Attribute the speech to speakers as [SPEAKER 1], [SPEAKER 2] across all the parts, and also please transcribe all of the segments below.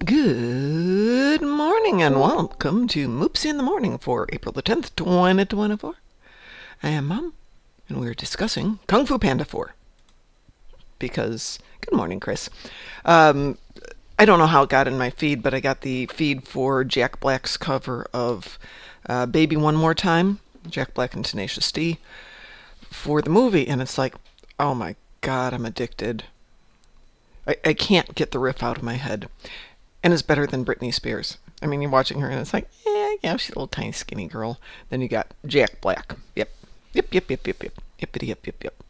[SPEAKER 1] Good morning and welcome to Moopsy in the Morning for April the 10th, 2024. I am Mom, and we're discussing Kung Fu Panda 4. Because, good morning, Chris. I don't know how it got in my feed, but I got the feed for Jack Black's cover of Baby One More Time, Jack Black and Tenacious D, for the movie, and it's like, oh my god, I'm addicted. I can't get the riff out of my head. And it's better than Britney Spears. I mean, you're watching her and it's like, yeah, she's a little tiny skinny girl. Then you got Jack Black. Yep. Yippity yip.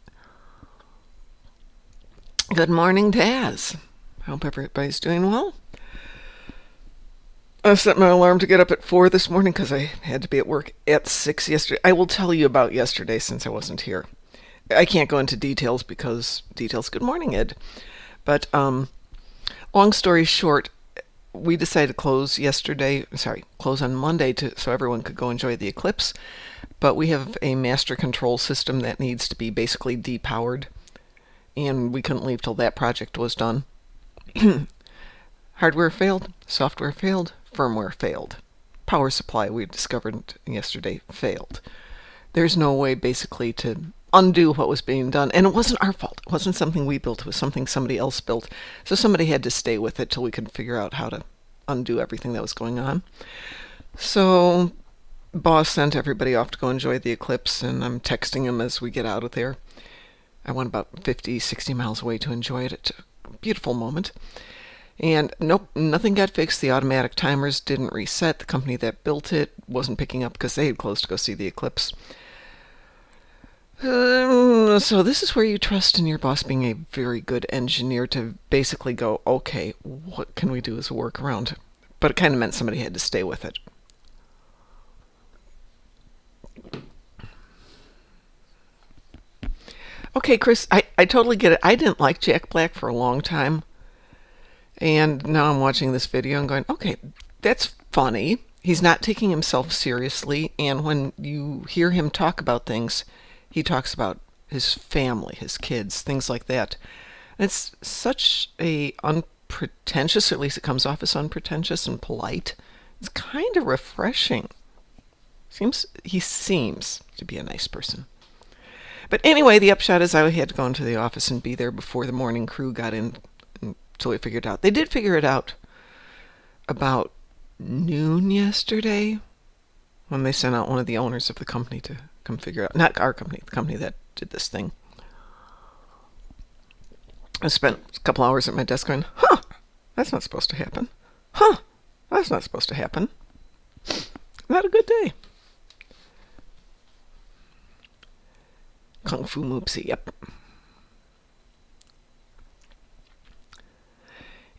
[SPEAKER 1] Good morning, Taz. Hope everybody's doing well. I set my alarm to get up at 4 this morning because I had to be at work at 6 yesterday. I will tell you about yesterday since I wasn't here. I can't go into details because good morning, Ed. But, long story short, we decided to close on Monday so everyone could go enjoy the eclipse. But we have a master control system that needs to be basically depowered. And we couldn't leave till that project was done. Hardware failed, software failed, firmware failed. Power supply, we discovered yesterday, failed. There's no way basically to undo what was being done. And it wasn't our fault. It wasn't something we built. It was something somebody else built. So somebody had to stay with it till we could figure out how to undo everything that was going on. So boss sent everybody off to go enjoy the eclipse, and I'm texting him as we get out of there. I went about 50, 60 miles away to enjoy it. It's a beautiful moment. And nope, nothing got fixed. The automatic timers didn't reset. The company that built it wasn't picking up because they had closed to go see the eclipse. So this is where you trust in your boss being a very good engineer to basically go, okay, what can we do as a workaround? But it kind of meant somebody had to stay with it. Okay, Chris, I totally get it. I didn't like Jack Black for a long time. And now I'm watching this video and going, okay, that's funny. He's not taking himself seriously. And when you hear him talk about things, he talks about his family, his kids, things like that. And it's such a unpretentious, or at least it comes off as unpretentious and polite. It's kind of refreshing. He seems to be a nice person. But anyway, the upshot is I had to go into the office and be there before the morning crew got in until we figured it out. They did figure it out about noon yesterday when they sent out one of the owners of the company to come figure out, not our company, the company that did this thing. I spent a couple hours at my desk going, that's not supposed to happen. That's not supposed to happen. Not a good day. Kung Fu Moopsy, yep.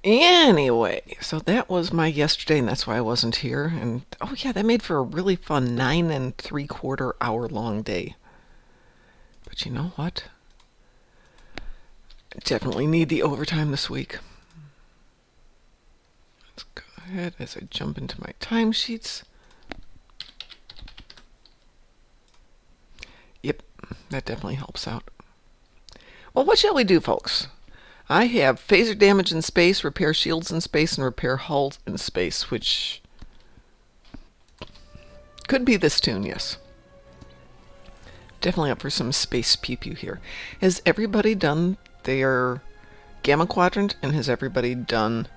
[SPEAKER 1] Anyway, so that was my yesterday, and that's why I wasn't here. And oh yeah, that made for a really fun 9 3/4 hour long day. But you know what? I definitely need the overtime this week. Let's go ahead as I jump into my timesheets. Yep, that definitely helps out. Well, what shall we do, folks? I have phaser damage in space, repair shields in space, and repair hull in space, which could be this tune, yes. Definitely up for some space pew-pew here. Has everybody done their Gamma Quadrant, and has everybody done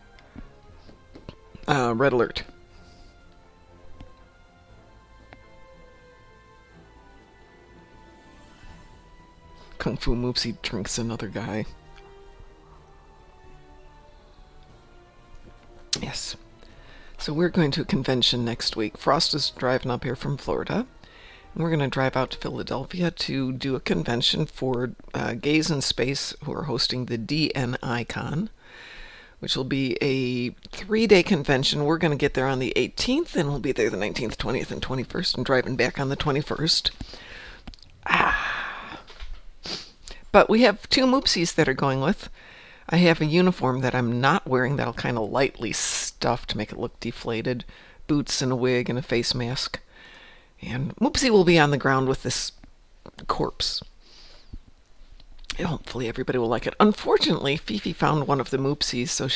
[SPEAKER 1] Red Alert? Kung Fu Moopsy drinks another guy. Yes. So we're going to a convention next week. Frost is driving up here from Florida. And we're going to drive out to Philadelphia to do a convention for gays in space who are hosting the DNI-Con, which will be a 3-day convention. We're going to get there on the 18th, and we'll be there the 19th, 20th, and 21st, and driving back on the 21st. But we have 2 Moopsies that are going with. I have a uniform that I'm not wearing that'll kind of lightly stuff to make it look deflated. Boots and a wig and a face mask. And Moopsy will be on the ground with this corpse. Hopefully everybody will like it. Unfortunately, Fifi found one of the Moopsies, so the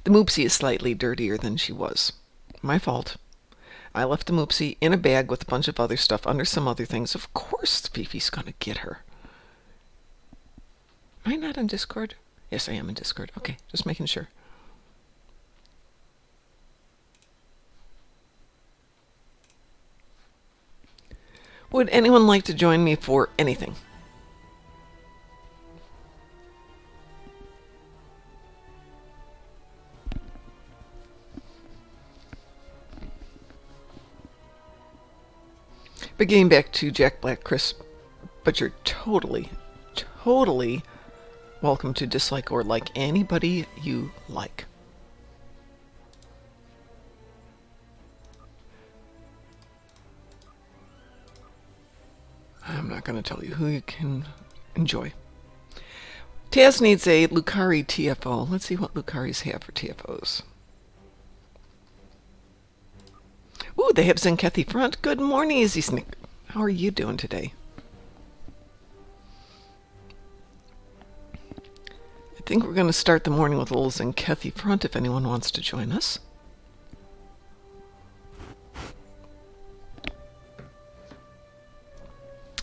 [SPEAKER 1] Moopsie is slightly dirtier than she was. My fault. I left the Moopsie in a bag with a bunch of other stuff under some other things. Of course Fifi's gonna get her. Am I not in Discord? Yes, I am in Discord. Okay, just making sure. Would anyone like to join me for anything? But getting back to Jack Black, Chris, but you're totally welcome to dislike or like anybody you like. I'm not going to tell you who you can enjoy. Taz needs a Lucari TFO. Let's see what Lucaris have for TFOs. Ooh, they have Zenkethi Front. Good morning, Easy Snick. How are you doing today? I think we're going to start the morning with a little Zenkethi Front if anyone wants to join us.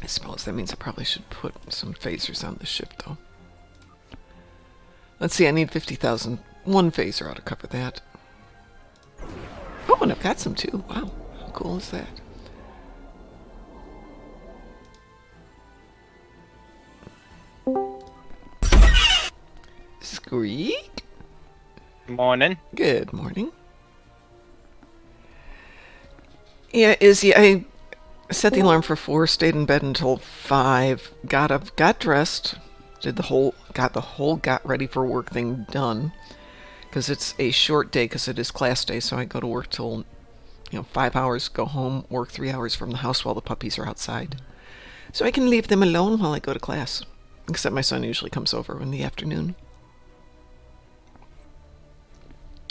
[SPEAKER 1] I suppose that means I probably should put some phasers on this ship, though. Let's see, I need 50,000. One phaser ought to cover that. Oh, and I've got some, too. Wow, how cool is that? Squeak.
[SPEAKER 2] Morning.
[SPEAKER 1] Good morning. Yeah, Izzy, I set the alarm for 4, stayed in bed until 5, got up, got dressed, got ready for work thing done. Because it's a short day, because it is class day, so I go to work till, 5 hours, go home, work 3 hours from the house while the puppies are outside. So I can leave them alone while I go to class. Except my son usually comes over in the afternoon.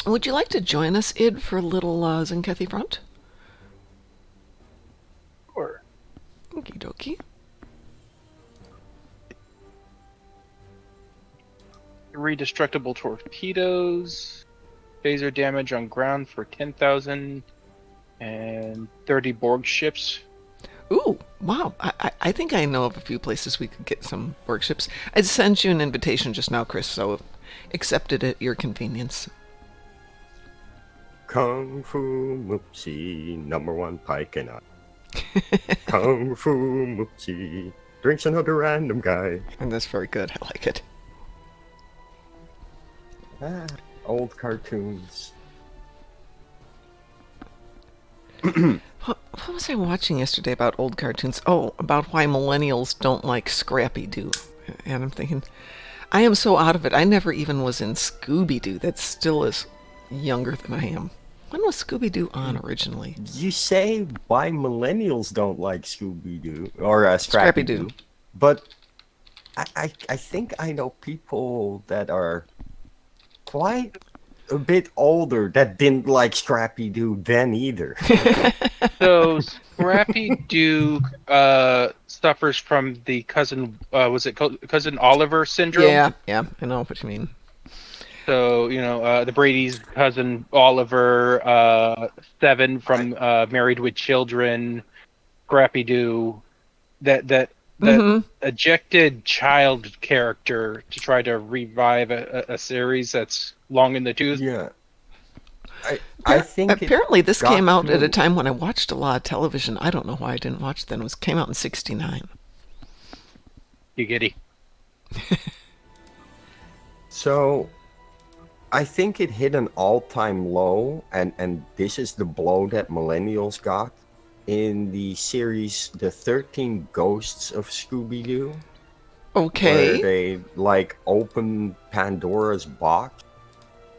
[SPEAKER 1] Would you like to join us, Id, for a little Zenkethi Front?
[SPEAKER 2] Sure.
[SPEAKER 1] Okie dokie.
[SPEAKER 2] Three destructible torpedoes, phaser damage on ground for 10,000, and 30 Borg ships.
[SPEAKER 1] Ooh, wow. I think I know of a few places we could get some Borg ships. I sent you an invitation just now, Chris, so accept it at your convenience.
[SPEAKER 3] Kung Fu Moopsy, #1 pike and Kung Fu Moopsy drinks another random guy.
[SPEAKER 1] And that's very good. I like it.
[SPEAKER 3] Old cartoons.
[SPEAKER 1] What was I watching yesterday about old cartoons? Oh, about why millennials don't like Scrappy-Doo. And I'm thinking, I am so out of it. I never even was in Scooby-Doo. That still is younger than I am. When was Scooby-Doo on originally?
[SPEAKER 3] You say why millennials don't like Scooby-Doo or
[SPEAKER 1] Scrappy-Doo.
[SPEAKER 3] But I think I know people that are quite a bit older that didn't like Scrappy-Doo then either.
[SPEAKER 2] So Scrappy-Doo suffers from the cousin Oliver syndrome?
[SPEAKER 1] Yeah, I know what you mean.
[SPEAKER 2] So, the Brady's cousin Oliver, Seven from Married with Children, Scrappy-Doo, that ejected child character to try to revive a series that's long in the tooth.
[SPEAKER 3] Yeah. I think
[SPEAKER 1] apparently this came out at a time when I watched a lot of television. I don't know why I didn't watch it then. It came out in 1969.
[SPEAKER 2] You giddy.
[SPEAKER 3] So I think it hit an all-time low, and this is the blow that millennials got in the series The 13 Ghosts of Scooby-Doo.
[SPEAKER 1] Okay.
[SPEAKER 3] Where they, open Pandora's box,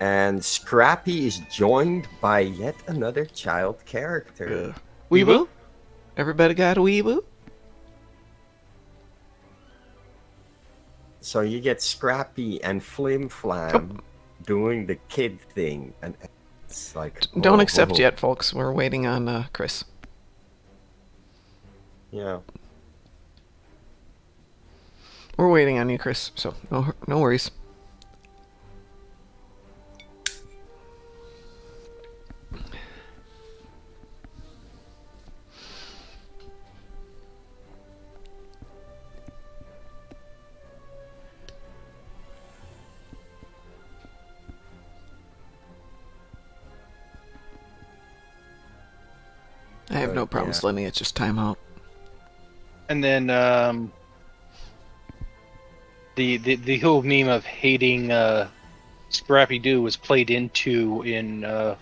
[SPEAKER 3] and Scrappy is joined by yet another child character.
[SPEAKER 1] Weeaboo? Everybody got a weeaboo?
[SPEAKER 3] So you get Scrappy and Flim Flam doing the kid thing, and it's like...
[SPEAKER 1] Don't accept yet, folks. We're waiting on Chris.
[SPEAKER 3] Yeah.
[SPEAKER 1] We're waiting on you, Chris, so no worries. I have no problems letting it just time out.
[SPEAKER 2] And then the whole meme of hating Scrappy Doo was played into in I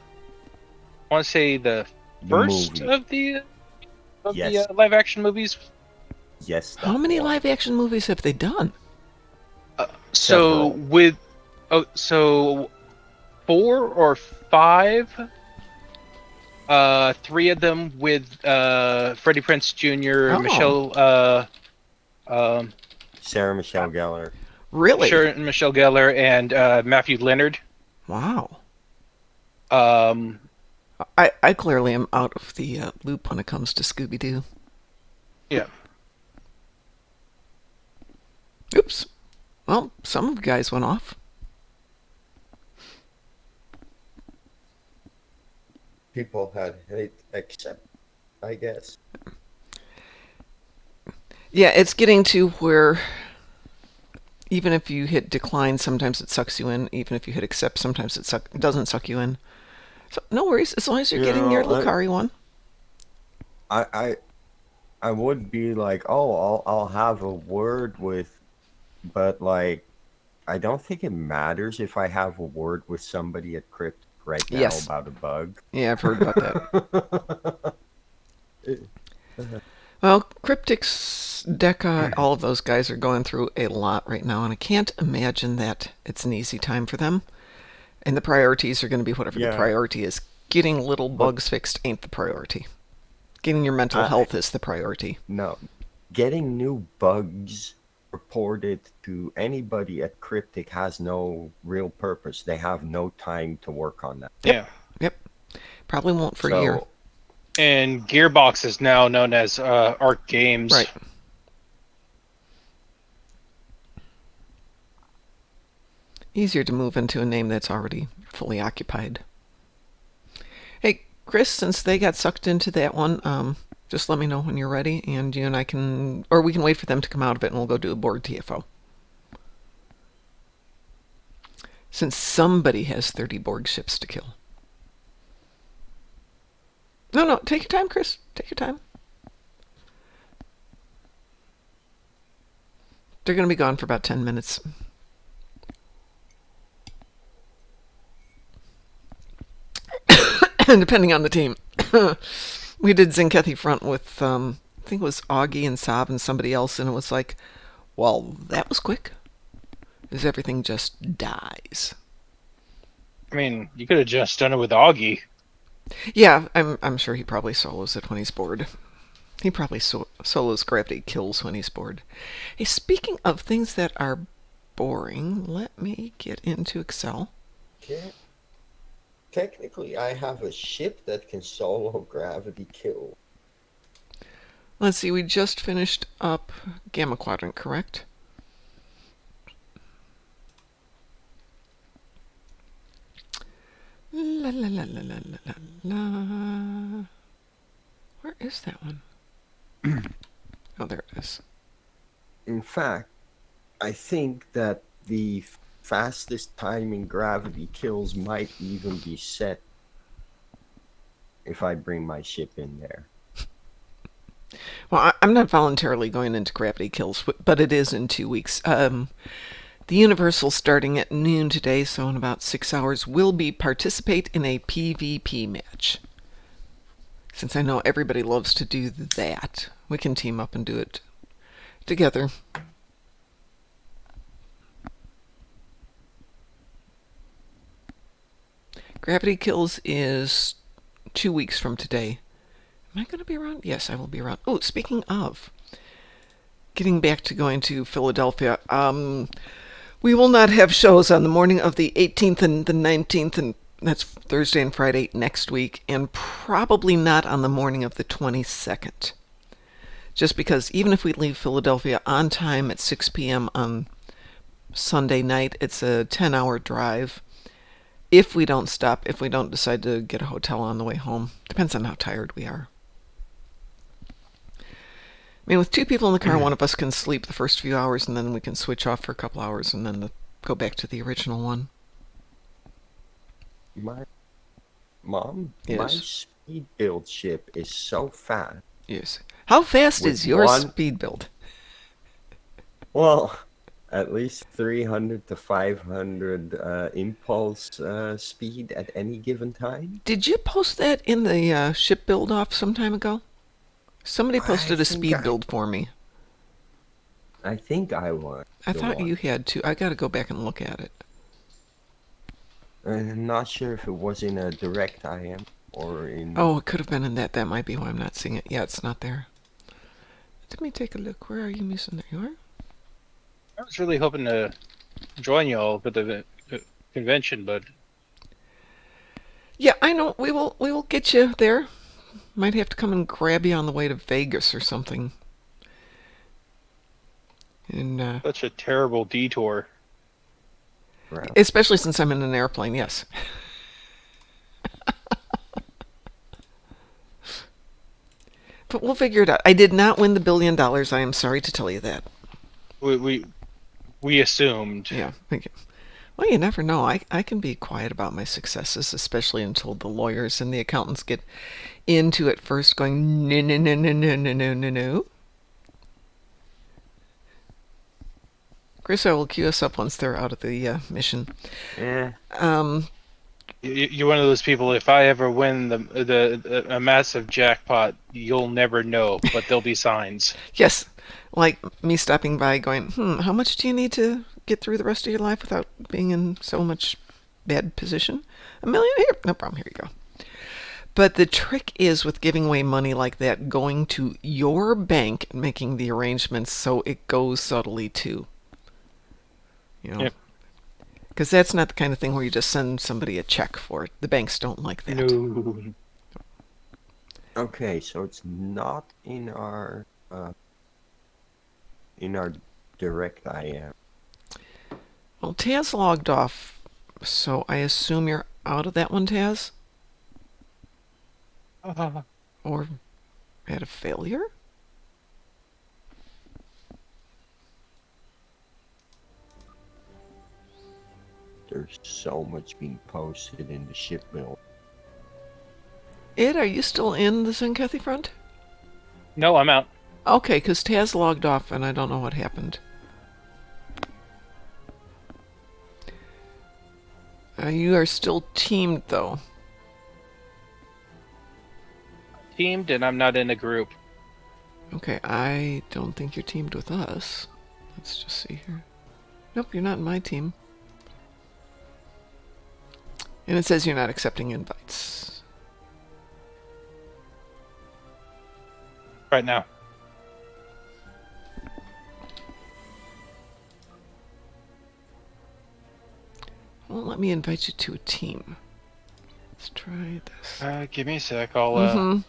[SPEAKER 2] want to say the first
[SPEAKER 3] movie.
[SPEAKER 2] of the live action movies.
[SPEAKER 3] Yes.
[SPEAKER 1] How many live action movies have they done?
[SPEAKER 2] So so 4 or 5. 3 of them with Freddie Prinze Jr.,
[SPEAKER 3] Sarah Michelle Gellar.
[SPEAKER 1] Really?
[SPEAKER 2] Sarah Michelle Gellar and Matthew Leonard.
[SPEAKER 1] Wow. I clearly am out of the loop when it comes to Scooby-Doo.
[SPEAKER 2] Yeah.
[SPEAKER 1] Oops. Well, some of the guys went off.
[SPEAKER 3] People had hate accept, I guess.
[SPEAKER 1] Yeah, it's getting to where even if you hit decline, sometimes it sucks you in. Even if you hit accept, sometimes it doesn't suck you in. So no worries, as long as you're getting your Lucari one.
[SPEAKER 3] I would be like, oh, I'll have a word with, but like, I don't think it matters if I have a word with somebody at Crypt right now about a bug.
[SPEAKER 1] Yeah, I've heard about that. Well, Cryptics, Deca, all of those guys are going through a lot right now, and I can't imagine that it's an easy time for them. And the priorities are going to be whatever the priority is. Getting little bugs fixed ain't the priority. Getting your mental health is the priority.
[SPEAKER 3] No. Getting new bugs reported to anybody at Cryptic has no real purpose. They have no time to work on that.
[SPEAKER 1] Yep. Probably won't for a year.
[SPEAKER 2] And Gearbox is now known as Arc Games.
[SPEAKER 1] Right. Easier to move into a name that's already fully occupied. Hey, Chris, since they got sucked into that one, just let me know when you're ready, and you and I can, or we can wait for them to come out of it, and we'll go do a board TFO. Since somebody has 30 Borg ships to kill. No, take your time, Chris. Take your time. They're going to be gone for about 10 minutes. Depending on the team. We did Zinkethi front with, I think it was Augie and Saab and somebody else, and it was like, well, that was quick. Because everything just dies.
[SPEAKER 2] I mean, you could have just done it with Augie.
[SPEAKER 1] Yeah, I'm sure he probably solos it when he's bored. He probably solos Gravity Kills when he's bored. Hey, speaking of things that are boring, let me get into Excel.
[SPEAKER 3] Okay. Technically, I have a ship that can solo Gravity Kill.
[SPEAKER 1] Let's see, we just finished up Gamma Quadrant, correct? La la la la la la la. Where is that one? Oh, there it is.
[SPEAKER 3] In fact, I think that the fastest timing Gravity Kills might even be set if I bring my ship in there.
[SPEAKER 1] Well, I'm not voluntarily going into Gravity Kills, but it is in 2 weeks. The Universal starting at noon today, so in about 6 hours, will be participate in a PvP match. Since I know everybody loves to do that, we can team up and do it together. Gravity Kills is 2 weeks from today. Am I going to be around? Yes, I will be around. Oh, speaking of, getting back to going to Philadelphia, we will not have shows on the morning of the 18th and the 19th, and that's Thursday and Friday next week, and probably not on the morning of the 22nd. Just because even if we leave Philadelphia on time at 6 p.m. on Sunday night, it's a 10-hour drive. If we don't stop, if we don't decide to get a hotel on the way home, depends on how tired we are. I mean, with 2 people in the car, one of us can sleep the first few hours, and then we can switch off for a couple hours, and then go back to the original one.
[SPEAKER 3] My mom,
[SPEAKER 1] Yes.
[SPEAKER 3] my speed build ship is so fast.
[SPEAKER 1] Yes. How fast
[SPEAKER 3] With
[SPEAKER 1] is your
[SPEAKER 3] one-
[SPEAKER 1] speed build?
[SPEAKER 3] Well, at least 300 to 500 impulse speed at any given time.
[SPEAKER 1] Did you post that in the ship build off some time ago? Somebody posted
[SPEAKER 3] I
[SPEAKER 1] a
[SPEAKER 3] think
[SPEAKER 1] speed
[SPEAKER 3] I-
[SPEAKER 1] build for me.
[SPEAKER 3] I think I was.
[SPEAKER 1] I
[SPEAKER 3] the
[SPEAKER 1] thought
[SPEAKER 3] one.
[SPEAKER 1] you had to. I got to go back and look at it.
[SPEAKER 3] I'm not sure if it was in a direct IM or in.
[SPEAKER 1] Oh, it could have been in that. That might be why I'm not seeing it. Yeah, it's not there. Let me take a look. Where are you, Musa? There you are.
[SPEAKER 2] I was really hoping to join y'all for the convention, but
[SPEAKER 1] Yeah, I know. We will get you there. Might have to come and grab you on the way to Vegas or something. And
[SPEAKER 2] such a terrible detour.
[SPEAKER 3] Right.
[SPEAKER 1] especially since I'm in an airplane. Yes. But we'll figure it out. I did not win the $1 billion. I am sorry to tell you that.
[SPEAKER 2] We assumed.
[SPEAKER 1] Yeah. Thank you. Well, you never know. I can be quiet about my successes, especially until the lawyers and the accountants get into it first, going, no, no, no, no, no, no, no, no, no. Chris, I will queue us up once they're out of the mission.
[SPEAKER 3] Eh,
[SPEAKER 2] You're one of those people. If I ever win a massive jackpot, you'll never know, but there'll be signs.
[SPEAKER 1] Yes, like me stopping by going, how much do you need to get through the rest of your life without being in so much bad position? $1 million? Here, no problem, here you go. But the trick is with giving away money like that, going to your bank and making the arrangements so it goes subtly too. You know?
[SPEAKER 2] Yep.
[SPEAKER 1] Because that's not the kind of thing where you just send somebody a check for it. The banks don't like that.
[SPEAKER 2] No.
[SPEAKER 3] okay, so it's not in our direct IM.
[SPEAKER 1] Well, Taz logged off, so I assume you're out of that one, Taz? Or had a failure?
[SPEAKER 3] There's so much being posted in the ship build.
[SPEAKER 1] Ed, are you still in the Zenkethy front?
[SPEAKER 2] No, I'm out.
[SPEAKER 1] Okay, because Taz logged off and I don't know what happened. You are still teamed, though.
[SPEAKER 2] Teamed, and I'm not in a group.
[SPEAKER 1] Okay, I don't think you're teamed with us. Let's just see here. Nope, you're not in my team. And it says you're not accepting invites.
[SPEAKER 2] Right now.
[SPEAKER 1] Won't let me invite you to a team. Let's try this.
[SPEAKER 2] Give me a sec. I'll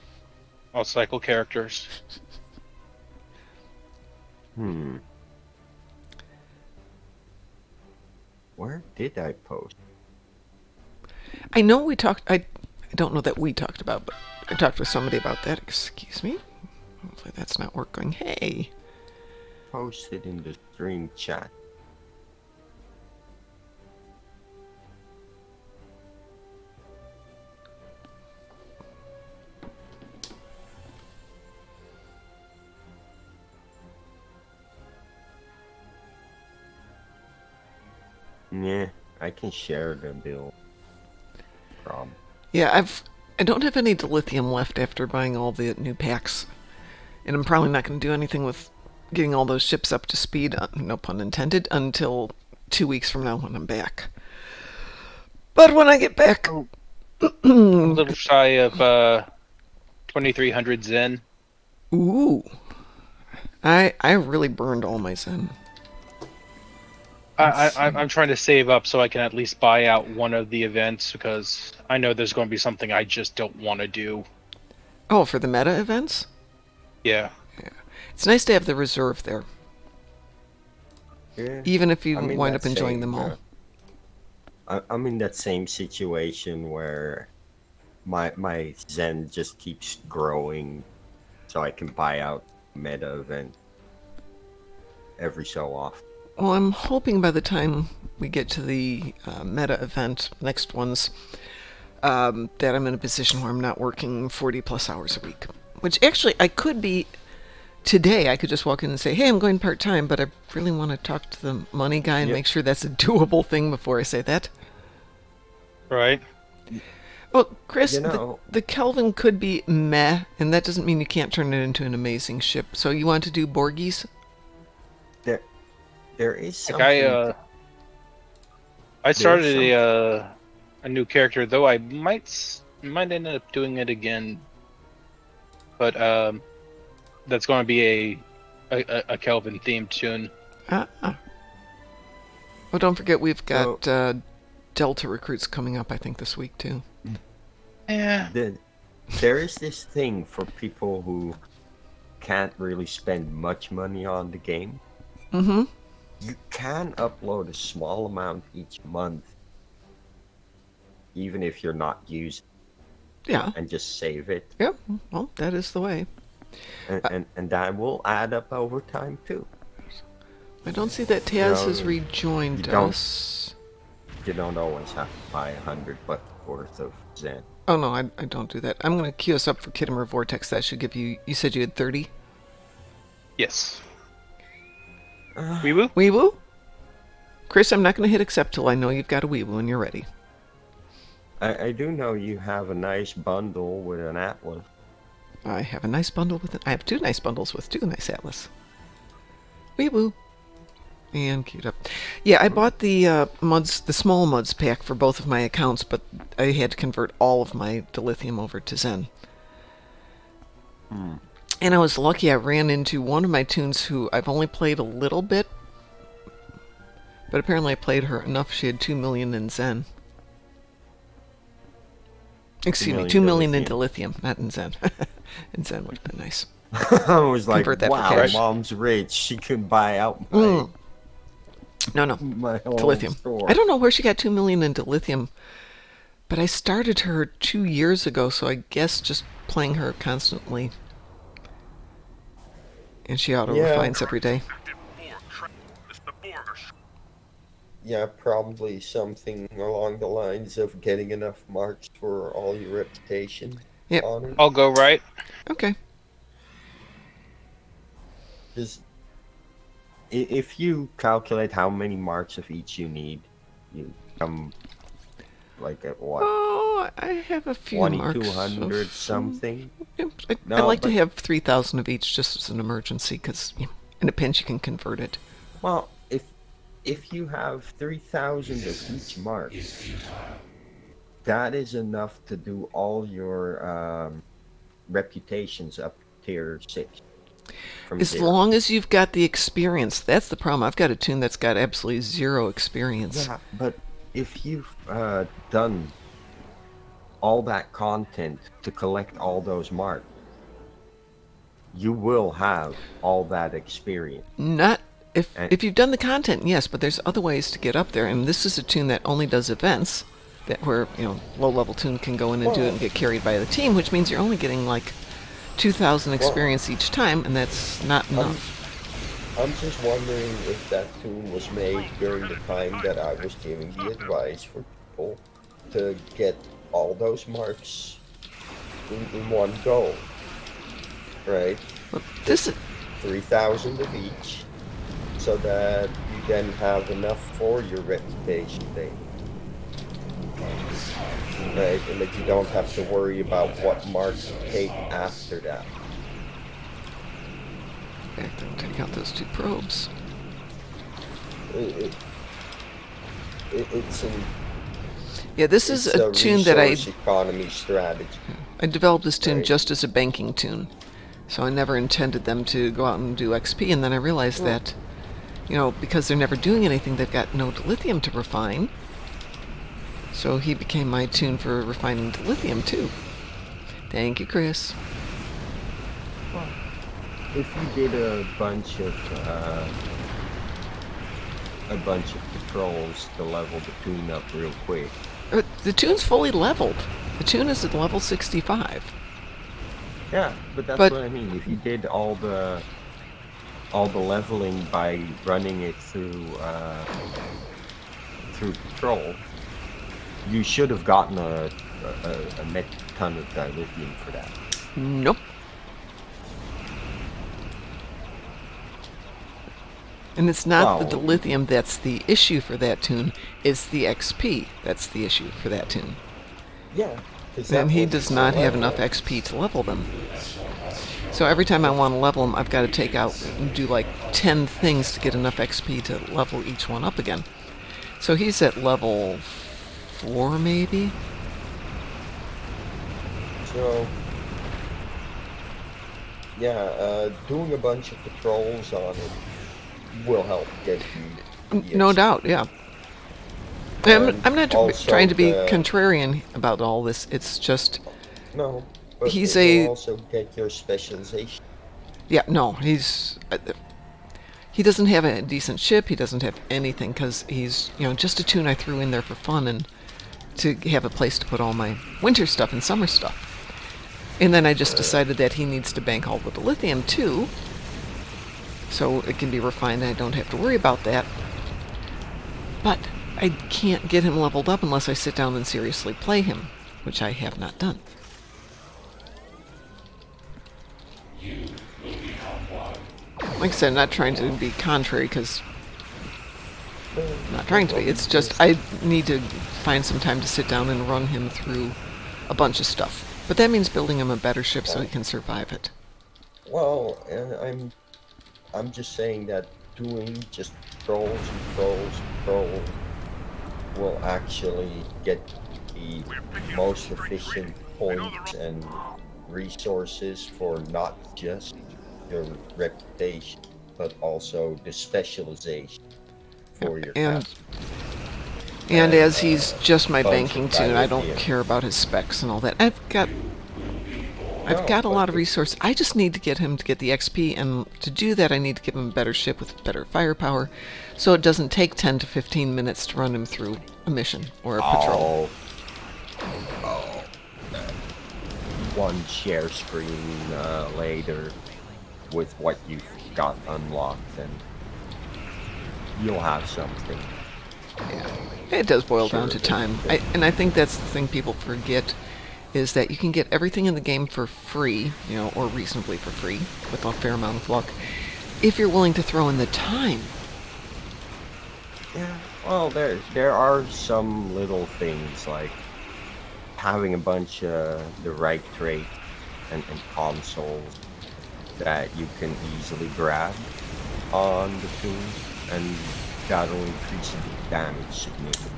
[SPEAKER 2] cycle characters.
[SPEAKER 3] Where did I post?
[SPEAKER 1] I know we talked. I don't know that we talked about, but I talked with somebody about that. Excuse me. Hopefully that's not working. Hey.
[SPEAKER 3] Posted in the stream chat. Yeah, I can share the bill. Problem.
[SPEAKER 1] Yeah, I don't have any dilithium left after buying all the new packs, and I'm probably not going to do anything with getting all those ships up to speed. No pun intended. Until 2 weeks from now when I'm back. But when I get back,
[SPEAKER 2] A little shy of 2,300 Zen.
[SPEAKER 1] ooh, I really burned all my Zen.
[SPEAKER 2] I'm trying to save up so I can at least buy out one of the events because I know there's going to be something I just don't want to do.
[SPEAKER 1] Oh, for the meta events?
[SPEAKER 2] Yeah.
[SPEAKER 1] It's nice to have the reserve there,
[SPEAKER 3] Yeah.
[SPEAKER 1] even if you
[SPEAKER 3] I'm in
[SPEAKER 1] wind
[SPEAKER 3] that
[SPEAKER 1] up enjoying them
[SPEAKER 3] same.
[SPEAKER 1] all.
[SPEAKER 3] I'm in that same situation where my Zen just keeps growing, so I can buy out meta event every so often.
[SPEAKER 1] Well, I'm hoping by the time we get to the meta event, next ones, that I'm in a position where I'm not working 40 plus hours a week. Which actually I could be today. I could just walk in and say, hey, I'm going part time, but I really want to talk to the money guy and
[SPEAKER 3] Yep.
[SPEAKER 1] make sure that's a doable thing before I say that.
[SPEAKER 2] Right.
[SPEAKER 1] Well, Chris,
[SPEAKER 3] You know-
[SPEAKER 1] the Kelvin could be meh, and that doesn't mean you can't turn it into an amazing ship. So you want to do Borgies?
[SPEAKER 3] There is
[SPEAKER 2] Like
[SPEAKER 3] something.
[SPEAKER 2] I started
[SPEAKER 3] something.
[SPEAKER 2] a new character, though I might end up doing it again, but that's going to be a Kelvin themed tune.
[SPEAKER 1] Oh, don't forget we've got
[SPEAKER 3] So-
[SPEAKER 1] Delta recruits coming up, I think, this week too.
[SPEAKER 2] Yeah.
[SPEAKER 3] There is this thing for people who can't really spend much money on the game.
[SPEAKER 1] Mm-hmm.
[SPEAKER 3] You can upload a small amount each month, even if you're not using
[SPEAKER 1] Yeah.
[SPEAKER 3] it, and just save it,
[SPEAKER 1] Yeah. Well, that is the way.
[SPEAKER 3] and that will add up over time too.
[SPEAKER 1] I don't see that Taz
[SPEAKER 3] No,
[SPEAKER 1] has rejoined
[SPEAKER 3] you don't.
[SPEAKER 1] us.
[SPEAKER 3] You don't always have to buy $100 worth of Zen.
[SPEAKER 1] Oh no, I don't do that. I'm going to queue us up for Kittimer Vortex. That should give you. You said you had 30.
[SPEAKER 2] Yes. Weewoo?
[SPEAKER 1] Weewoo? Chris, I'm not going to hit accept till I know you've got a Weewoo and you're ready.
[SPEAKER 3] I do know you have a nice bundle with an Atlas.
[SPEAKER 1] I have a nice bundle with it. I have two nice bundles with two nice Atlas. Weewoo. And queued up. Yeah, I bought the muds, the small muds pack for both of my accounts, but I had to convert all of my dilithium over to Zen. And I was lucky I ran into one of my tunes who I've only played a little bit, but apparently I played her enough she had 2 million in Zen. Excuse me, 2 million in dilithium, not in Zen. In Zen would have been nice.
[SPEAKER 3] I was like,
[SPEAKER 1] Convert that for
[SPEAKER 3] wow,
[SPEAKER 1] cash.
[SPEAKER 3] mom's rich. She can buy out my,
[SPEAKER 1] Mm. No,
[SPEAKER 3] my whole
[SPEAKER 1] dilithium.
[SPEAKER 3] store.
[SPEAKER 1] I don't know where she got 2 million in dilithium, but I started her 2 years ago, so I guess just playing her constantly. And she auto-refines every day.
[SPEAKER 3] Yeah, probably something along the lines of getting enough marks for all your reputation
[SPEAKER 1] Yep.
[SPEAKER 3] on it.
[SPEAKER 2] I'll go right.
[SPEAKER 1] Okay.
[SPEAKER 3] Just, if you calculate how many marks of each you need, you come like at what?
[SPEAKER 1] Oh, I have a few marks.
[SPEAKER 3] 2,200 something?
[SPEAKER 1] Yep, I
[SPEAKER 3] No,
[SPEAKER 1] like to
[SPEAKER 3] but-
[SPEAKER 1] have 3,000 of each just as an emergency, because in a pinch you can convert it.
[SPEAKER 3] Well, if you have 3,000 of each mark, that is enough to do all your reputations up tier 6. From
[SPEAKER 1] As
[SPEAKER 3] 0.
[SPEAKER 1] long as you've got the experience. That's the problem. I've got a tune that's got absolutely 0 experience.
[SPEAKER 3] Yeah, but if you've done all that content to collect all those marks, you will have all that experience.
[SPEAKER 1] Not
[SPEAKER 3] And-
[SPEAKER 1] if you've done the content, yes, but there's other ways to get up there, and this is a tune that only does events, that where low level tune can go in and do it and get carried by the team, which means you're only getting like 2,000 experience each time, and that's not enough.
[SPEAKER 3] I'm just wondering if that tune was made during the time that I was giving the advice for people to get all those marks in one go, right?
[SPEAKER 1] But this is
[SPEAKER 3] 3,000 of each, so that you then have enough for your reputation thing. Right, and that you don't have to worry about what marks you take after that.
[SPEAKER 1] back there, take out those 2 probes.
[SPEAKER 3] It's
[SPEAKER 1] Yeah, this is a tune that
[SPEAKER 3] resource economy strategy.
[SPEAKER 1] I developed this tune
[SPEAKER 3] Right.
[SPEAKER 1] just as a banking tune. So I never intended them to go out and do XP, and then I realized that, because they're never doing anything, they've got no dilithium to refine. So he became my tune for refining dilithium too. Thank you, Chris.
[SPEAKER 3] if you did a bunch of patrols to level the tune up real quick.
[SPEAKER 1] The tune's fully leveled. The tune is at level 65.
[SPEAKER 3] Yeah, but that's
[SPEAKER 1] But-
[SPEAKER 3] what I mean. If you did all the leveling by running it through patrol, you should have gotten a metric ton of dilithium for that.
[SPEAKER 1] Nope. And it's not the
[SPEAKER 3] Well,
[SPEAKER 1] dilithium that's the issue for that tune, it's the XP that's the issue for that tune.
[SPEAKER 3] Yeah. 'cause
[SPEAKER 1] And
[SPEAKER 3] that
[SPEAKER 1] he
[SPEAKER 3] was
[SPEAKER 1] does
[SPEAKER 3] the
[SPEAKER 1] not have
[SPEAKER 3] level.
[SPEAKER 1] enough XP to level them. So every time I want to level them, I've got to take out and do like 10 things to get enough XP to level each one up again. So he's at level 4 maybe?
[SPEAKER 3] So, yeah, doing a bunch of patrols on it will help get you. the
[SPEAKER 1] No
[SPEAKER 3] XP.
[SPEAKER 1] doubt, yeah.
[SPEAKER 3] And
[SPEAKER 1] I'm not
[SPEAKER 3] also
[SPEAKER 1] trying to be
[SPEAKER 3] the-
[SPEAKER 1] contrarian about all this. It's just,
[SPEAKER 3] No, but
[SPEAKER 1] He's
[SPEAKER 3] it
[SPEAKER 1] a-
[SPEAKER 3] will also get your specialization.
[SPEAKER 1] yeah, no, he doesn't have a decent ship. He doesn't have anything because he's, just a tune I threw in there for fun and to have a place to put all my winter stuff and summer stuff. And then I just decided that he needs to bank all the lithium too, so it can be refined and I don't have to worry about that. But I can't get him leveled up unless I sit down and seriously play him, which I have not done. Like I said, I'm not trying to be contrary because I'm not trying to be. It's just I need to find some time to sit down and run him through a bunch of stuff. But that means building him a better ship so he can survive it.
[SPEAKER 3] Well, I'm just saying that doing just patrols will actually get the most efficient points and resources for not just your reputation, but also the specialization for your
[SPEAKER 1] And
[SPEAKER 3] cast.
[SPEAKER 1] and as he's just my
[SPEAKER 3] bunch
[SPEAKER 1] banking
[SPEAKER 3] of
[SPEAKER 1] tune, I don't
[SPEAKER 3] dilithium.
[SPEAKER 1] care about his specs and all that. I've got
[SPEAKER 3] No,
[SPEAKER 1] a
[SPEAKER 3] but
[SPEAKER 1] lot of
[SPEAKER 3] it-
[SPEAKER 1] resources. I just need to get him to get the XP, and to do that, I need to give him a better ship with better firepower, so it doesn't take 10 to 15 minutes to run him through a mission or a patrol.
[SPEAKER 3] Oh, one share screen later with what you've got unlocked, and you'll have something.
[SPEAKER 1] Yeah. It does boil down to
[SPEAKER 3] Sure,
[SPEAKER 1] time.
[SPEAKER 3] yeah.
[SPEAKER 1] And I think that's the thing people forget is that you can get everything in the game for free, or reasonably for free, with a fair amount of luck, if you're willing to throw in the time.
[SPEAKER 3] Yeah. Well, there are some little things like having a bunch of the right trait and consoles that you can easily grab on the tune, and that'll increase the damage significantly.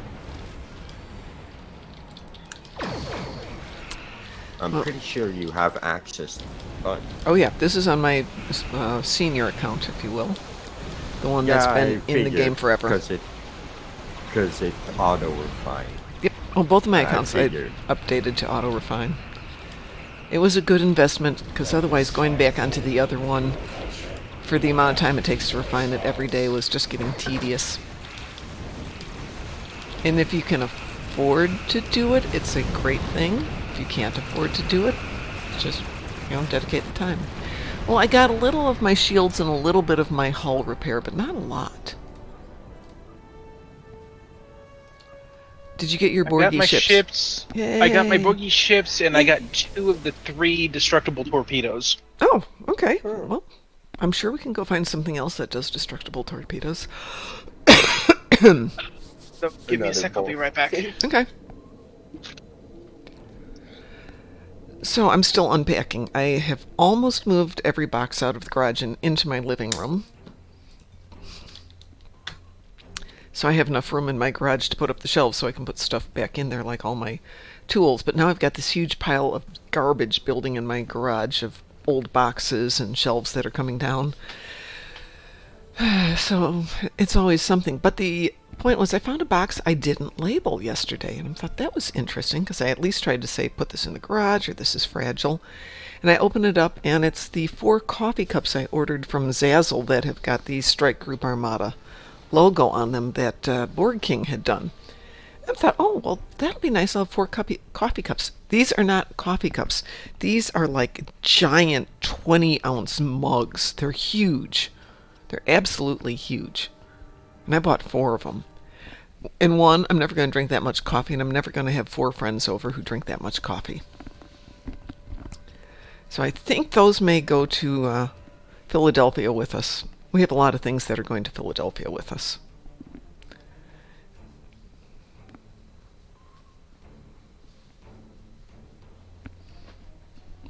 [SPEAKER 3] I'm
[SPEAKER 1] Well-
[SPEAKER 3] pretty sure you have access to the bunch.
[SPEAKER 1] Oh yeah, this is on my senior account, if you will. The one that's been in the game forever.
[SPEAKER 3] Because it auto refine.
[SPEAKER 1] Yep. Oh, both of my
[SPEAKER 3] I
[SPEAKER 1] accounts I
[SPEAKER 3] figured.
[SPEAKER 1] updated to auto refine. It was a good investment because otherwise going back onto the other one for the amount of time it takes to refine it every day was just getting tedious. And if you can afford to do it, it's a great thing. If you can't afford to do it, just dedicate the time. Well, I got a little of my shields and a little bit of my hull repair, but not a lot. Did you get your
[SPEAKER 2] I got
[SPEAKER 1] Borgie
[SPEAKER 2] my
[SPEAKER 1] ships?
[SPEAKER 2] ships. I got my
[SPEAKER 1] Yay.
[SPEAKER 2] boogie ships, and I got 2 of the 3 destructible torpedoes.
[SPEAKER 1] Oh, okay.
[SPEAKER 3] Sure.
[SPEAKER 1] Well, I'm sure we can go find something else that does destructible torpedoes.
[SPEAKER 2] So give me a
[SPEAKER 3] Another
[SPEAKER 2] sec, I'll be
[SPEAKER 3] bolt.
[SPEAKER 2] right back.
[SPEAKER 1] Okay. So I'm still unpacking. I have almost moved every box out of the garage and into my living room. So I have enough room in my garage to put up the shelves so I can put stuff back in there, like all my tools. But now I've got this huge pile of garbage building in my garage of old boxes and shelves that are coming down. So it's always something. But the point was I found a box I didn't label yesterday, and I thought that was interesting because I at least tried to say, put this in the garage or this is fragile. And I opened it up, and it's the 4 coffee cups I ordered from Zazzle that have got the Strike Group Armada logo on them that Board King had done. I thought, oh, well, that'll be nice. I'll have 4 coffee cups. These are not coffee cups. These are like giant 20-ounce mugs. They're huge. They're absolutely huge. And I bought 4 of them. And one, I'm never going to drink that much coffee, and I'm never going to have 4 friends over who drink that much coffee. So I think those may go to Philadelphia with us. We have a lot of things that are going to Philadelphia with us.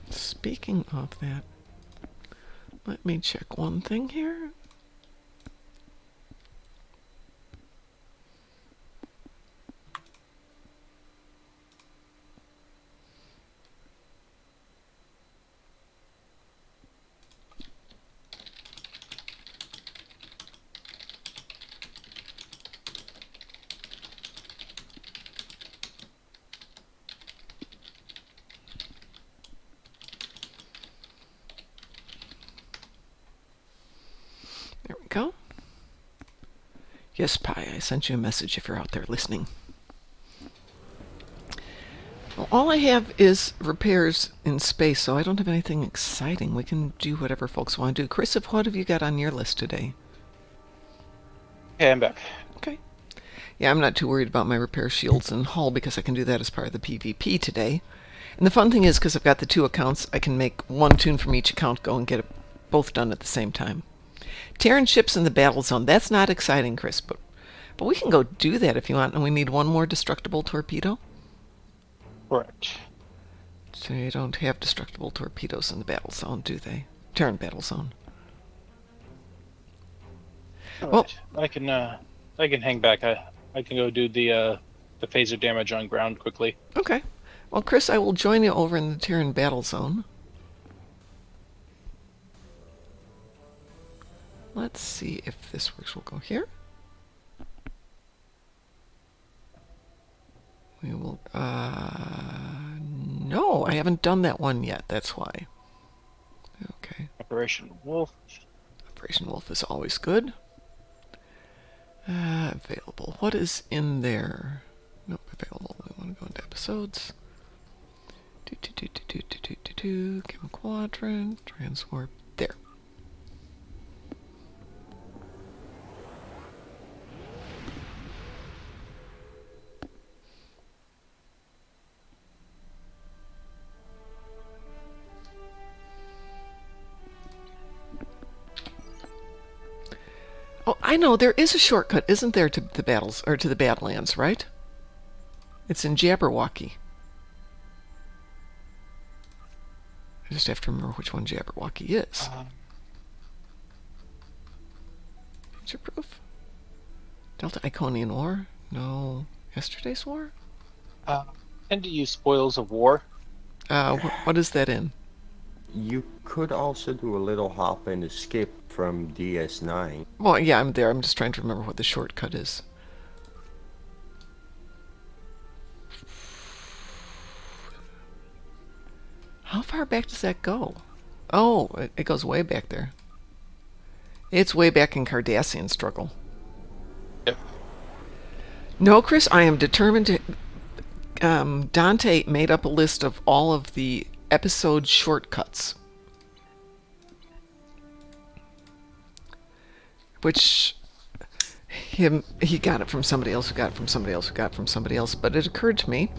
[SPEAKER 1] Speaking of that, let me check one thing here. There we go. Yes, Pi, I sent you a message if you're out there listening. Well, all I have is repairs in space, so I don't have anything exciting. We can do whatever folks want to do. Chris, what have you got on your list today?
[SPEAKER 2] Okay, I'm back.
[SPEAKER 1] Okay. Yeah, I'm not too worried about my repair shields and hull because I can do that as part of the PvP today. And the fun thing is, because I've got the 2 accounts, I can make 1 tune from each account go and get it both done at the same time. Terran ships in the battle zone. That's not exciting, Chris, but we can go do that if you want. And we need 1 more destructible torpedo.
[SPEAKER 2] Correct.
[SPEAKER 1] So you don't have destructible torpedoes in the battle zone, do they? Terran battle zone.
[SPEAKER 2] All
[SPEAKER 1] Well,
[SPEAKER 2] right. I can hang back. I can go do the phaser damage on ground quickly.
[SPEAKER 1] okay. Well, Chris, I will join you over in the Terran battle zone. Let's see if this works. We'll go here. We will, no, I haven't done that one yet. That's why. Okay.
[SPEAKER 2] Operation Wolf.
[SPEAKER 1] Operation Wolf is always good. Available. What is in there? Nope, available. We want to go into episodes. Chem Quadrant. Transwarp. There. Oh, I know, there is a shortcut, isn't there, to the battles, or to the Badlands, right? It's in Jabberwocky. I just have to remember which one Jabberwocky is. Future Proof? Delta Iconian War? No. Yesterday's War?
[SPEAKER 2] Tend to use Spoils of War.
[SPEAKER 1] What is that in?
[SPEAKER 3] You could also do a little hop and a skip from DS9.
[SPEAKER 1] Well, yeah, I'm there. I'm just trying to remember what the shortcut is. How far back does that go? Oh, it goes way back there. It's way back in Cardassian struggle.
[SPEAKER 2] Yep.
[SPEAKER 1] No, Chris, I am determined to... Dante made up a list of all of the episode shortcuts. Which... he got it from somebody else who got it from somebody else who got it from somebody else. But it occurred to me,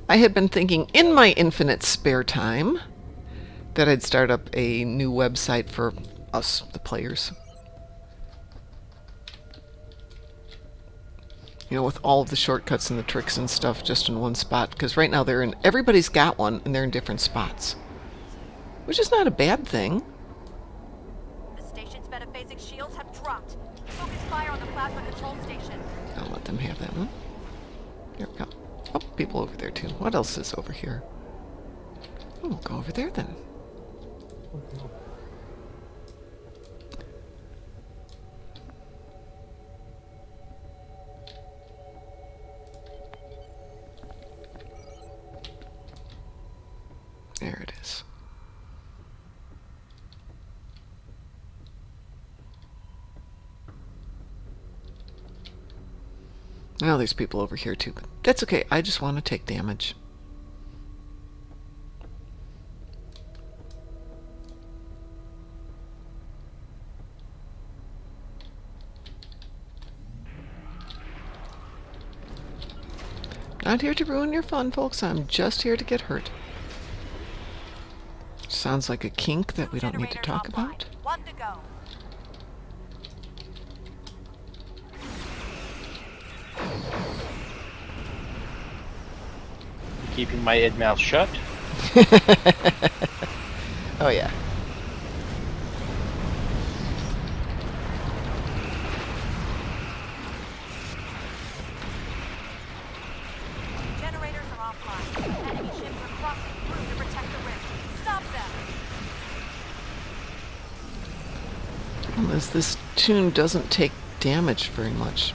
[SPEAKER 1] I had been thinking in my infinite spare time that I'd start up a new website for us, the players. You know, with all of the shortcuts and the tricks and stuff just in one spot. Because right now they're in... Everybody's got one, and they're in different spots. Which is not a bad thing.
[SPEAKER 4] The station's metaphasic shields have dropped. Focus fire on the plasma control station.
[SPEAKER 1] I'll let them have that one. There we go. Oh, people over there too. What else is over here? Oh, we'll go over there then. There it is. Now there's people over here too. That's okay. I just want to take damage. Not here to ruin your fun, folks. I'm just here to get hurt. Sounds like a kink that we don't need to talk about.
[SPEAKER 4] One to go.
[SPEAKER 2] Keeping my head mouth shut.
[SPEAKER 1] Oh yeah.
[SPEAKER 4] Generators are offline. Enemy ships are crossing through to protect the rift. Stop them.
[SPEAKER 1] As this tune doesn't take damage very much.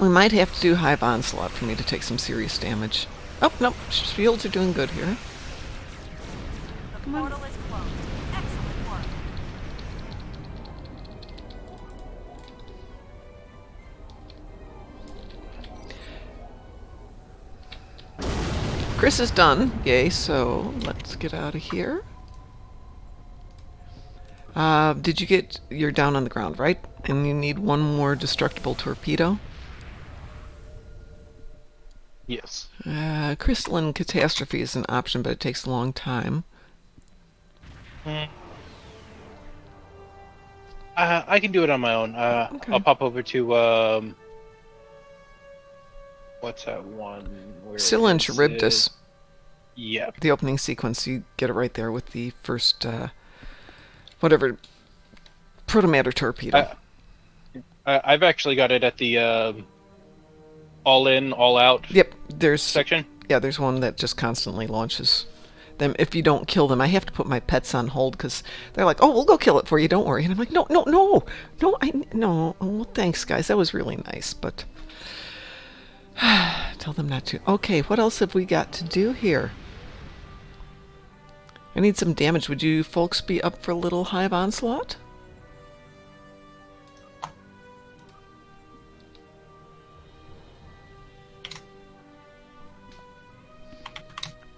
[SPEAKER 1] We might have to do Hive Onslaught for me to take some serious damage. Oh, nope. Shields are doing good here.
[SPEAKER 4] The portal is closed. Excellent work.
[SPEAKER 1] Chris is done. Yay, so let's get out of here. Did you get... You're down on the ground, right? And you need one more destructible torpedo?
[SPEAKER 2] Yes.
[SPEAKER 1] Crystalline Catastrophe is an option, but it takes a long time.
[SPEAKER 2] I can do it on my own.
[SPEAKER 1] Okay.
[SPEAKER 2] I'll pop over to what's that one? Where
[SPEAKER 1] Scylla and
[SPEAKER 2] is
[SPEAKER 1] Charybdis.
[SPEAKER 2] it? Yeah.
[SPEAKER 1] The opening sequence, you get it right there with the first, whatever, protomatter torpedo.
[SPEAKER 2] I've actually got it at the all in, all out
[SPEAKER 1] Yep, there's
[SPEAKER 2] section.
[SPEAKER 1] Yeah, there's one that just constantly launches them. If you don't kill them, I have to put my pets on hold because they're like, "Oh, we'll go kill it for you. Don't worry." And I'm like, "No, no, no, no, no. Oh, well, thanks, guys. That was really nice, but tell them not to." Okay, what else have we got to do here? I need some damage. Would you folks be up for a little Hive Onslaught?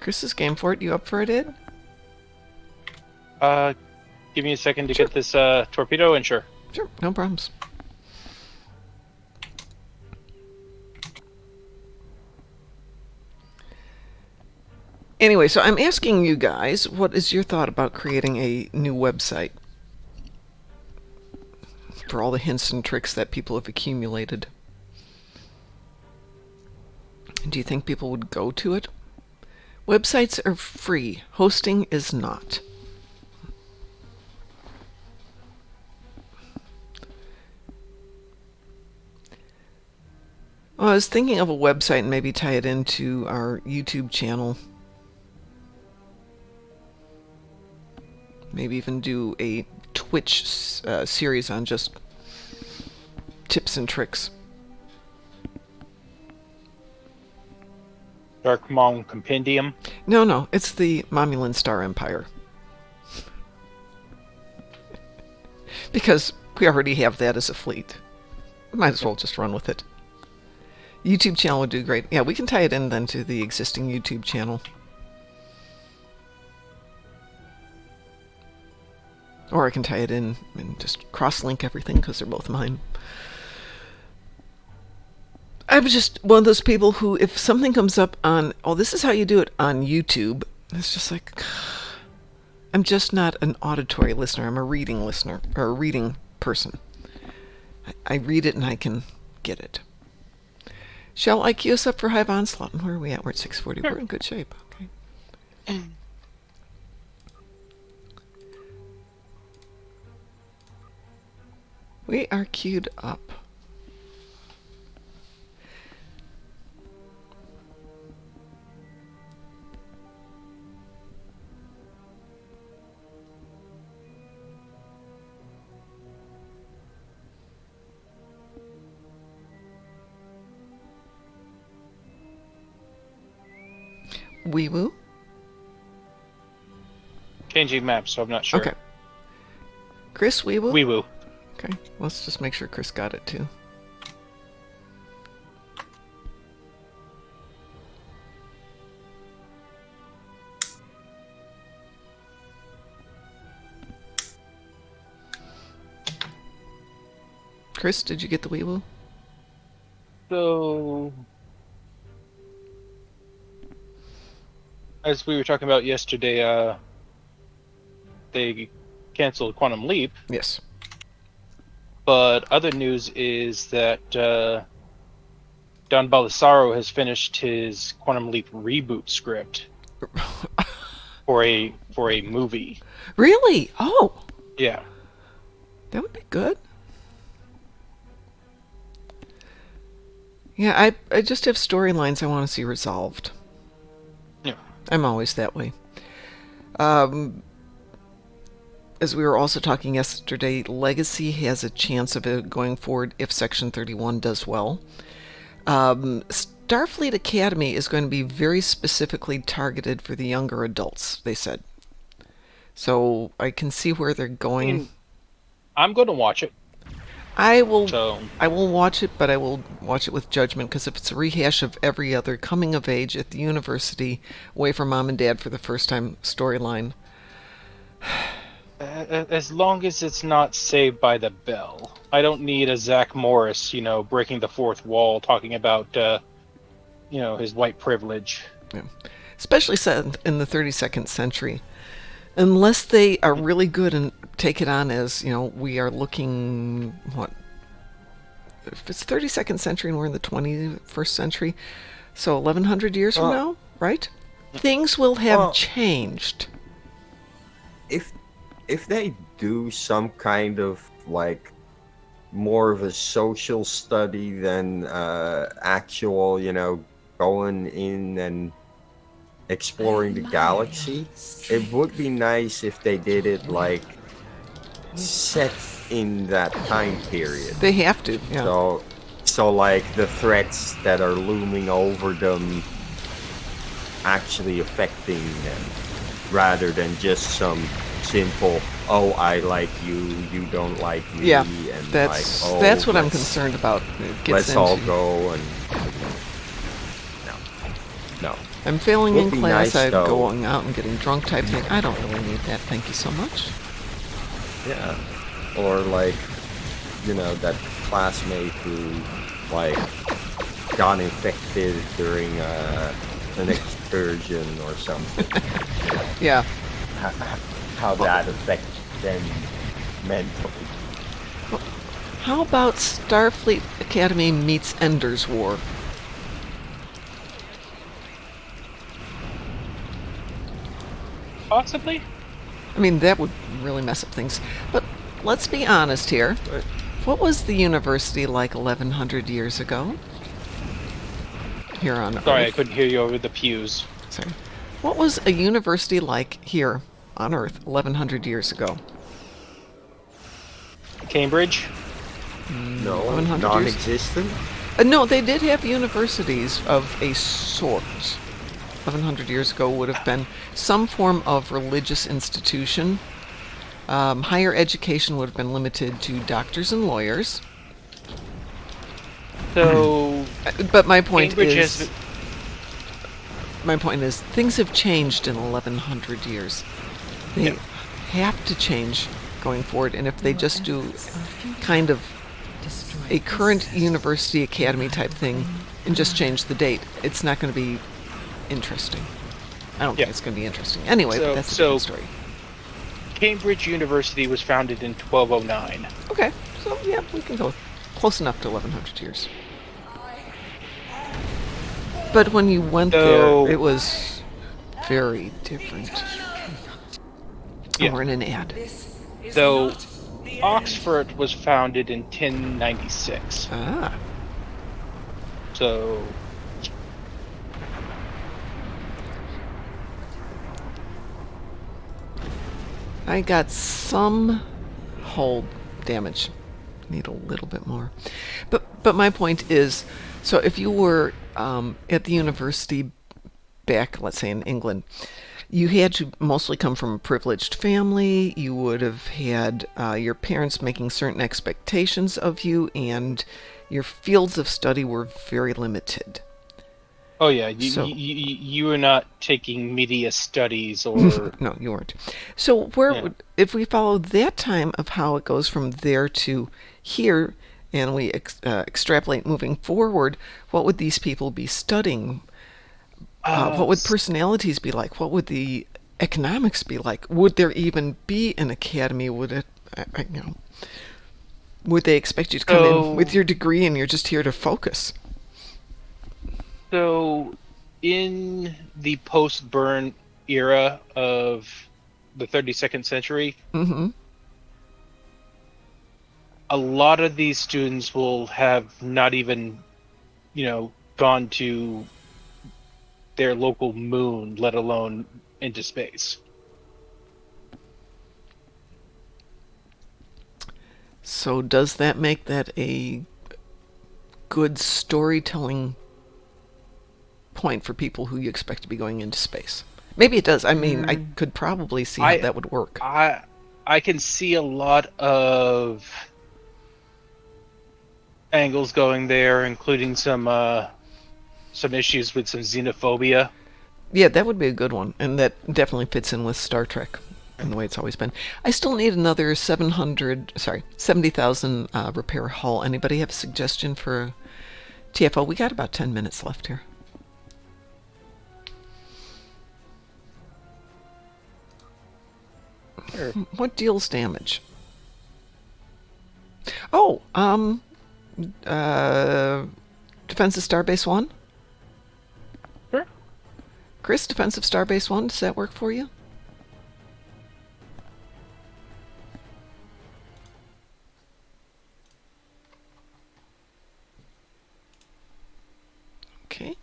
[SPEAKER 1] Chris is game for it. You up for it, Ed?
[SPEAKER 2] Give me a second to get this torpedo, and sure.
[SPEAKER 1] Sure, no problems. Anyway, so I'm asking you guys, what is your thought about creating a new website for all the hints and tricks that people have accumulated? Do you think people would go to it? Websites are free. Hosting is not. Well, I was thinking of a website and maybe tie it into our YouTube channel. Maybe even do a Twitch series on just tips and tricks.
[SPEAKER 2] Dark Maw Compendium.
[SPEAKER 1] No, it's the Momulan Star Empire. Because we already have that as a fleet. Might as well just run with it. YouTube channel would do great. Yeah, we can tie it in then to the existing YouTube channel. Or I can tie it in and just cross-link everything because they're both mine. I'm just one of those people who, if something comes up on, oh, this is how you do it on YouTube, it's just like, I'm just not an auditory listener. I'm a reading listener, or a reading person. I read it and I can get it. Shall I queue us up for Hive Onslaught? Where are we at? We're at 6:40. We're in good shape. Okay. We are queued up. Wee Woo?
[SPEAKER 2] Changing maps, so I'm not sure.
[SPEAKER 1] Okay. Chris, Wee Woo?
[SPEAKER 2] Wee woo.
[SPEAKER 1] Okay, let's just make sure Chris got it too. Chris, did you get the Wee Woo?
[SPEAKER 2] So, as we were talking about yesterday, they canceled Quantum Leap.
[SPEAKER 1] Yes.
[SPEAKER 2] But other news is that Don Baldessaro has finished his Quantum Leap reboot script for a movie.
[SPEAKER 1] Really? Oh,
[SPEAKER 2] Yeah.
[SPEAKER 1] that would be good. Yeah, I just have storylines I want to see resolved.
[SPEAKER 2] Yeah.
[SPEAKER 1] I'm always that way. As we were also talking yesterday, Legacy has a chance of it going forward if Section 31 does well. Starfleet Academy is going to be very specifically targeted for the younger adults, they said. So I can see where they're going.
[SPEAKER 2] I'm going to watch it.
[SPEAKER 1] I will
[SPEAKER 2] So,
[SPEAKER 1] watch it, but I will watch it with judgment, because if it's a rehash of every other coming of age at the university, away from mom and dad for the first time storyline.
[SPEAKER 2] as long as it's not Saved by the Bell. I don't need a Zach Morris, breaking the fourth wall, talking about, his white privilege.
[SPEAKER 1] Yeah. Especially set in the 32nd century. Unless they are really good and take it on as, we are looking, if it's 32nd century and we're in the 21st century, so 1100 years from now, right? Things will have changed.
[SPEAKER 3] If they do some kind of like more of a social study than actual, going in and exploring the galaxy, it would be nice if they did it like set in that time period.
[SPEAKER 1] They have to, yeah.
[SPEAKER 3] So like the threats that are looming over them actually affecting them, rather than just some simple, oh, I like you, you don't like me.
[SPEAKER 1] Yeah,
[SPEAKER 3] and
[SPEAKER 1] that's what I'm concerned about.
[SPEAKER 3] Let's all go and no.
[SPEAKER 1] I'm failing in
[SPEAKER 3] Would be
[SPEAKER 1] class.
[SPEAKER 3] nice,
[SPEAKER 1] I'm
[SPEAKER 3] though.
[SPEAKER 1] going out and getting drunk type thing. I don't really need that. Thank you so much.
[SPEAKER 3] Yeah. Or like, that classmate who like got infected during an excursion or something.
[SPEAKER 1] Yeah.
[SPEAKER 3] How that affects them mentally.
[SPEAKER 1] How about Starfleet Academy meets Ender's War?
[SPEAKER 2] Possibly.
[SPEAKER 1] I mean, that would really mess up things. But let's be honest here. What was the university like 1100 years ago? Here on Earth.
[SPEAKER 2] Sorry, I couldn't hear you over the pews.
[SPEAKER 1] Sorry. What was a university like here on Earth 1100 years ago?
[SPEAKER 2] Cambridge?
[SPEAKER 3] No,
[SPEAKER 1] 1100 years?
[SPEAKER 3] non-existent.
[SPEAKER 1] No, they did have universities of a sort. 1100 years ago would have been some form of religious institution. Higher education would have been limited to doctors and lawyers.
[SPEAKER 2] So,
[SPEAKER 1] But my point
[SPEAKER 2] Cambridge
[SPEAKER 1] is, things have changed in 1100 years. They have to change going forward, and if they just do kind of a current university academy type thing and just change the date, it's not going to be interesting. I don't think it's going to be interesting. Anyway, that's a different story.
[SPEAKER 2] Cambridge University was founded in 1209.
[SPEAKER 1] Okay, so yeah, we can go close enough to 1100 years. But when you went there, it was very different.
[SPEAKER 2] Yeah.
[SPEAKER 1] Or in an ad.
[SPEAKER 2] So, Oxford was founded in 1096.
[SPEAKER 1] Ah.
[SPEAKER 2] So,
[SPEAKER 1] I got some hull damage. Need a little bit more. But my point is, so if you were at the university back, let's say in England, you had to mostly come from a privileged family. You would have had your parents making certain expectations of you, and your fields of study were very limited.
[SPEAKER 2] Oh yeah,
[SPEAKER 1] So-
[SPEAKER 2] you were not taking media studies or
[SPEAKER 1] No, you weren't. So where
[SPEAKER 2] Yeah.
[SPEAKER 1] if we follow that time of how it goes from there to here, and we extrapolate moving forward, what would these people be studying? What would personalities be like? What would the economics be like? Would there even be an academy? Would it, would they expect you to come in with your degree and you're just here to focus?
[SPEAKER 2] So, in the post-Burn era of the 32nd century,
[SPEAKER 1] Mm-hmm.
[SPEAKER 2] a lot of these students will have not even, gone to their local moon, let alone into space.
[SPEAKER 1] So does that make that a good storytelling point for people who you expect to be going into space? Maybe it does. I mean, I could probably see how that would work.
[SPEAKER 2] I can see a lot of angles going there, including some issues with some xenophobia.
[SPEAKER 1] Yeah, that would be a good one, and that definitely fits in with Star Trek and the way it's always been. I still need another 70,000 repair hull. Anybody have a suggestion for TFO? We got about 10 minutes left here.
[SPEAKER 2] Sure.
[SPEAKER 1] What deals damage? Oh, Defensive Starbase 1?
[SPEAKER 2] Sure.
[SPEAKER 1] Chris, Defensive Starbase 1, does that work for you? Okay.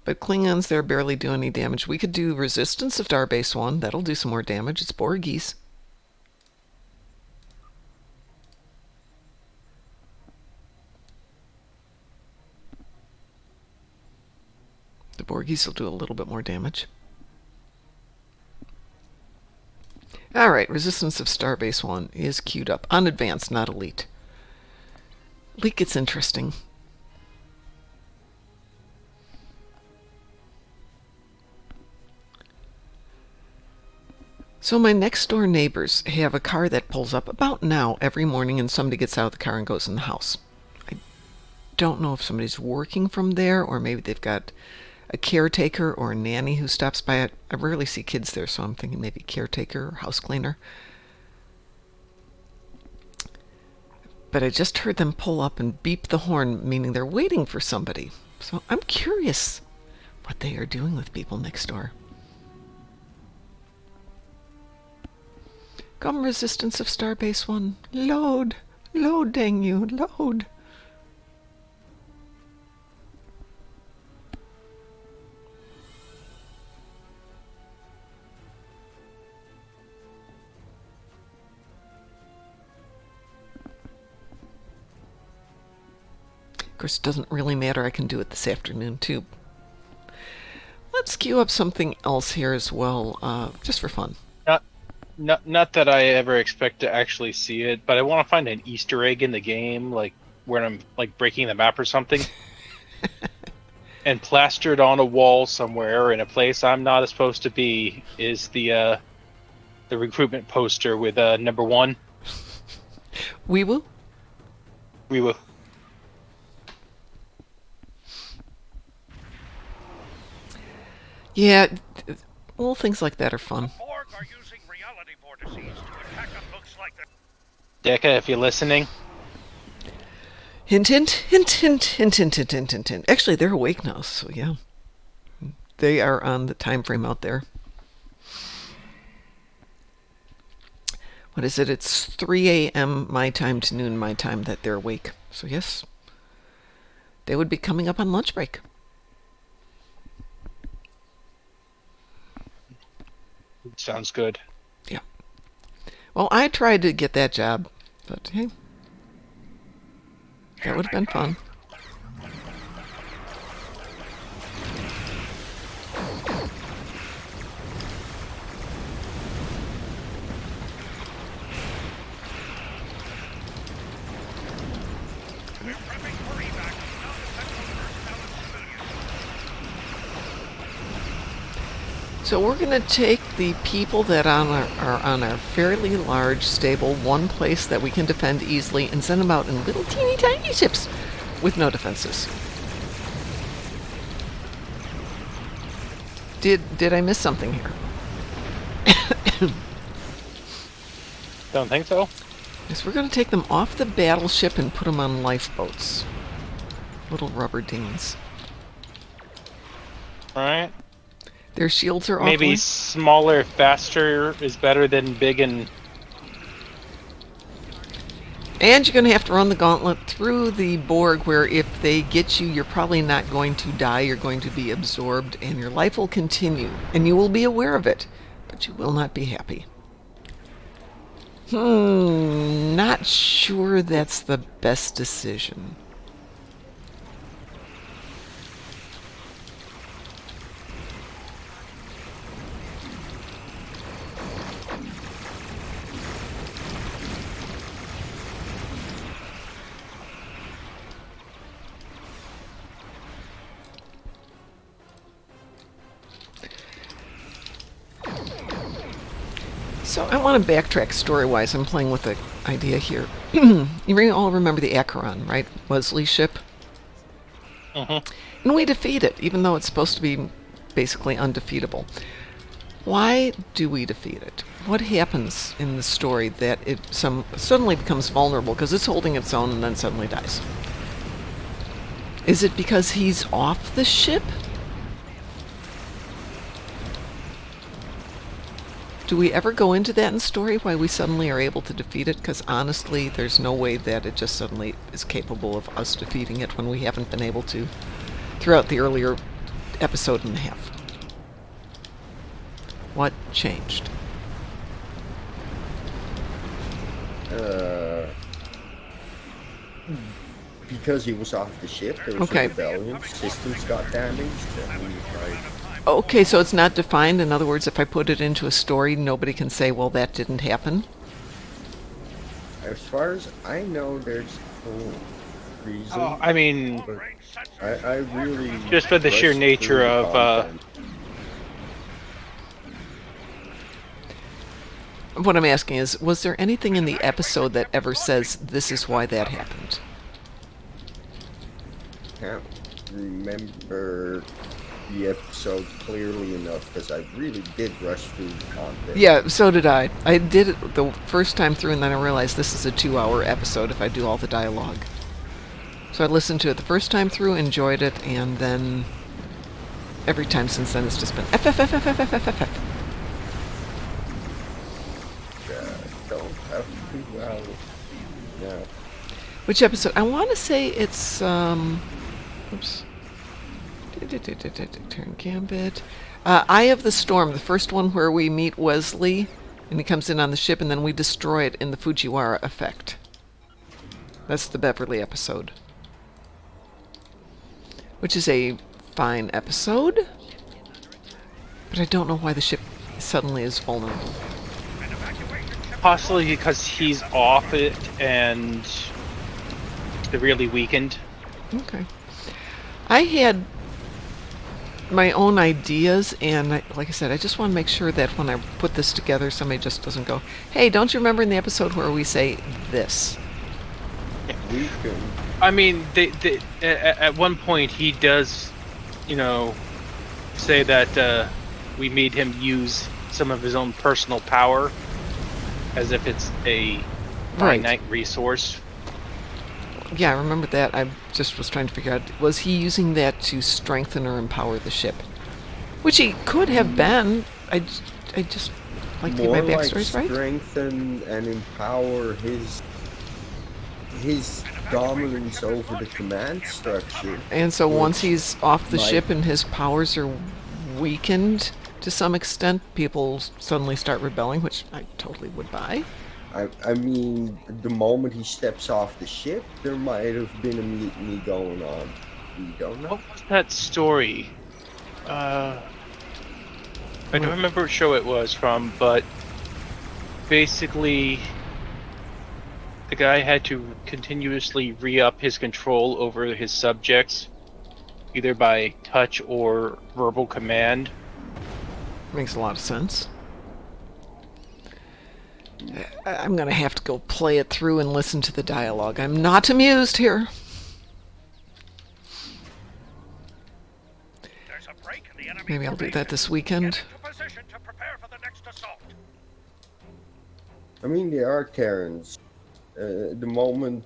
[SPEAKER 1] But Klingons there barely do any damage. We could do Resistance of Starbase 1. That'll do some more damage. It's Borgies. The Borgies will do a little bit more damage. Alright, Resistance of Starbase 1 is queued up. On Advanced, not Elite. Elite gets interesting. So my next door neighbors have a car that pulls up about now every morning, and somebody gets out of the car and goes in the house. I don't know if somebody's working from there, or maybe they've got a caretaker or a nanny who stops by it. I rarely see kids there, so I'm thinking maybe caretaker or house cleaner. But I just heard them pull up and beep the horn, meaning they're waiting for somebody. So I'm curious what they are doing with people next door. Come, Resistance of Starbase 1. Load! Load, dang you, load! Of course, it doesn't really matter. I can do it this afternoon, too. Let's queue up something else here as well, just for fun.
[SPEAKER 2] Not that I ever expect to actually see it, but I want to find an Easter egg in the game, like where I'm like breaking the map or something, and plastered on a wall somewhere in a place I'm not supposed to be is the recruitment poster with number 1.
[SPEAKER 1] We will.
[SPEAKER 2] We will.
[SPEAKER 1] Yeah, little things like that are fun.
[SPEAKER 5] Borg are using reality vortices to attack a looks like that.
[SPEAKER 2] Decca, if you're listening,
[SPEAKER 1] Hint, hint, hint, hint, hint, hint, hint, hint, hint, hint. Actually, they're awake now, so yeah. They are on the time frame out there. What is it? It's 3 a.m. my time to noon my time that they're awake. So yes, they would be coming up on lunch break.
[SPEAKER 2] sounds good.
[SPEAKER 1] Yeah. Well, I tried to get that job, but hey, that would have been fun.
[SPEAKER 5] We're prepping for evac. Non-essential personnel and civilians.
[SPEAKER 1] So we're going to take the people that are on our fairly large, stable, one place that we can defend easily and send them out in little teeny tiny ships with no defenses. Did I miss something here?
[SPEAKER 2] Don't think so.
[SPEAKER 1] Yes, we're going to take them off the battleship and put them on lifeboats. Little rubber dinghies.
[SPEAKER 2] All right.
[SPEAKER 1] Their shields are
[SPEAKER 2] Maybe
[SPEAKER 1] offline.
[SPEAKER 2] smaller, faster is better than big and.
[SPEAKER 1] And you're going to have to run the gauntlet through the Borg, where if they get you, you're probably not going to die. You're going to be absorbed, and your life will continue. And you will be aware of it, but you will not be happy. Not sure that's the best decision. So I want to backtrack story-wise. I'm playing with the idea here. You all remember the Acheron, right? Wesley's ship?
[SPEAKER 2] Mhm.
[SPEAKER 1] And we defeat it, even though it's supposed to be basically undefeatable. Why do we defeat it? What happens in the story that it suddenly becomes vulnerable because it's holding its own and then suddenly dies? Is it because he's off the ship? Do we ever go into that in story, why we suddenly are able to defeat it? Because honestly, there's no way that it just suddenly is capable of us defeating it when we haven't been able to throughout the earlier episode and a half. What changed?
[SPEAKER 3] Because he was off the ship, there was
[SPEAKER 1] Okay.
[SPEAKER 3] a rebellion, systems got damaged, and we tried.
[SPEAKER 1] Okay, so it's not defined. In other words, if I put it into a story, nobody can say, well, that didn't happen.
[SPEAKER 3] As far as I know, there's no reason.
[SPEAKER 2] Oh, I mean,
[SPEAKER 3] but I really
[SPEAKER 2] Just for the sheer
[SPEAKER 3] rushed
[SPEAKER 2] nature
[SPEAKER 3] through the
[SPEAKER 2] of,
[SPEAKER 3] content.
[SPEAKER 1] What I'm asking is, was there anything in the episode that ever says this is why that happened?
[SPEAKER 3] Can't remember the episode clearly enough because I really did rush through the content.
[SPEAKER 1] Yeah, so did I. I did it the first time through, and then I realized this is a 2-hour episode if I do all the dialogue. So I listened to it the first time through, enjoyed it, and then every time since then it's just been F, F, F, F, F, F, F, F, F.
[SPEAKER 3] Don't have 2 hours. No.
[SPEAKER 1] Which episode? I want to say it's, oops. Turn Gambit. Eye of the Storm, the first one where we meet Wesley, and he comes in on the ship, and then we destroy it in the Fujiwara effect. That's the Beverly episode. Which is a fine episode, but I don't know why the ship suddenly is vulnerable.
[SPEAKER 2] possibly because he's off it and severely weakened.
[SPEAKER 1] Okay. I had my own ideas, and like I said, I just want to make sure that when I put this together, somebody just doesn't go, hey, don't you remember in the episode where we say this?
[SPEAKER 3] We can.
[SPEAKER 2] I mean, at one point he does, say that we made him use some of his own personal power as if it's a finite resource.
[SPEAKER 1] Yeah, I remember that. I just was trying to figure out, was he using that to strengthen or empower the ship? Which he could have been. I just like to get my backstories right.
[SPEAKER 3] Strengthen and empower his dominance over the command structure.
[SPEAKER 1] And so once
[SPEAKER 3] which
[SPEAKER 1] he's off the
[SPEAKER 3] might-
[SPEAKER 1] ship and his powers are weakened to some extent, people suddenly start rebelling, which I totally would buy.
[SPEAKER 3] I mean, the moment he steps off the ship, there might have been a mutiny going on. We don't know.
[SPEAKER 2] What was that story? I don't remember what show it was from, but basically the guy had to continuously re-up his control over his subjects, either by touch or verbal command.
[SPEAKER 1] Makes a lot of sense. I'm going to have to go play it through and listen to the dialogue. I'm not amused here.
[SPEAKER 5] There's a break in the enemy
[SPEAKER 1] Maybe I'll do that
[SPEAKER 5] formation.
[SPEAKER 1] this weekend.
[SPEAKER 5] Get into position to prepare for the next assault.
[SPEAKER 3] I mean, they are Terrans. The moment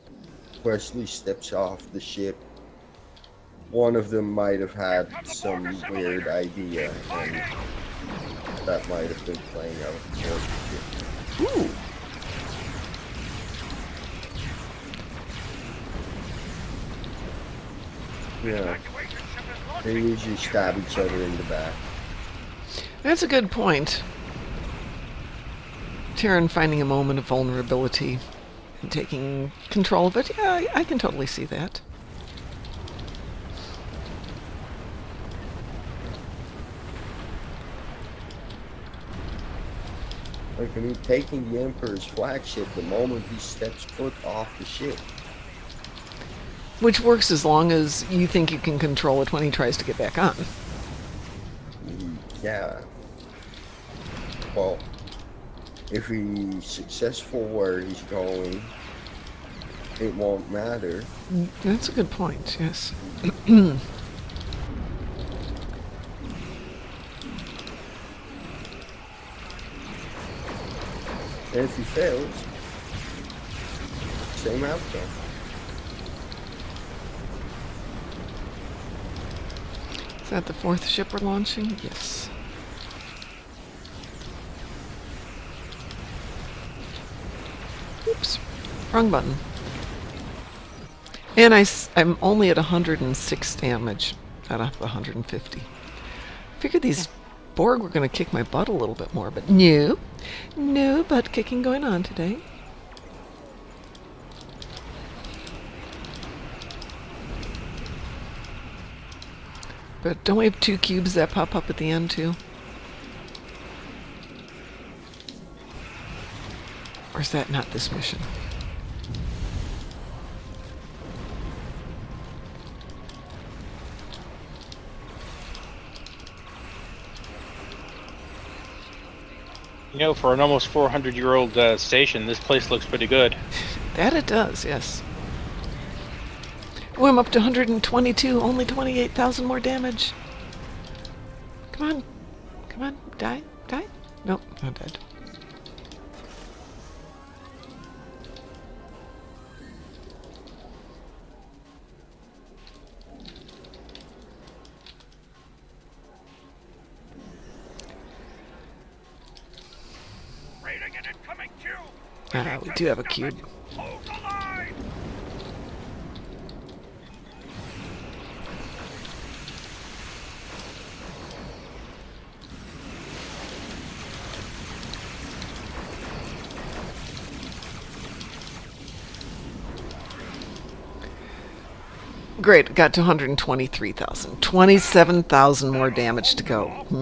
[SPEAKER 3] Wesley steps off the ship, one of them might have had some weird idea, and that might have been playing out of the ship.
[SPEAKER 1] Ooh.
[SPEAKER 3] Yeah,
[SPEAKER 5] Evacuation ship is
[SPEAKER 3] they
[SPEAKER 5] launching.
[SPEAKER 3] usually stab each other in the back.
[SPEAKER 1] That's a good point. Terran finding a moment of vulnerability and taking control of it. Yeah, I can totally see that.
[SPEAKER 3] Like, I mean, taking the Emperor's flagship the moment he steps foot off the ship.
[SPEAKER 1] Which works as long as you think you can control it when he tries to get back on.
[SPEAKER 3] Yeah. Well, if he's successful where he's going, it won't matter.
[SPEAKER 1] That's a good point, yes.
[SPEAKER 3] And if he fails, same outcome.
[SPEAKER 1] Is that the fourth ship we're launching? Yes. Oops. Wrong button. And I'm only at 106 damage out of 150. Figured these Borg were going to kick my butt a little bit more, but no. No butt kicking going on today. But don't we have 2 cubes that pop up at the end, too? Or is that not this mission?
[SPEAKER 2] You know, for an almost 400-year-old station, this place looks pretty good.
[SPEAKER 1] That it does, yes. Oh, I'm up to 122, only 28,000 more damage. Come on. Come on, die, die. Nope, not dead.
[SPEAKER 5] Raiding an incoming cube.
[SPEAKER 1] We do have a cube.
[SPEAKER 5] Hold the line.
[SPEAKER 1] Great, got to 123,000. 27,000 more damage to go.
[SPEAKER 5] For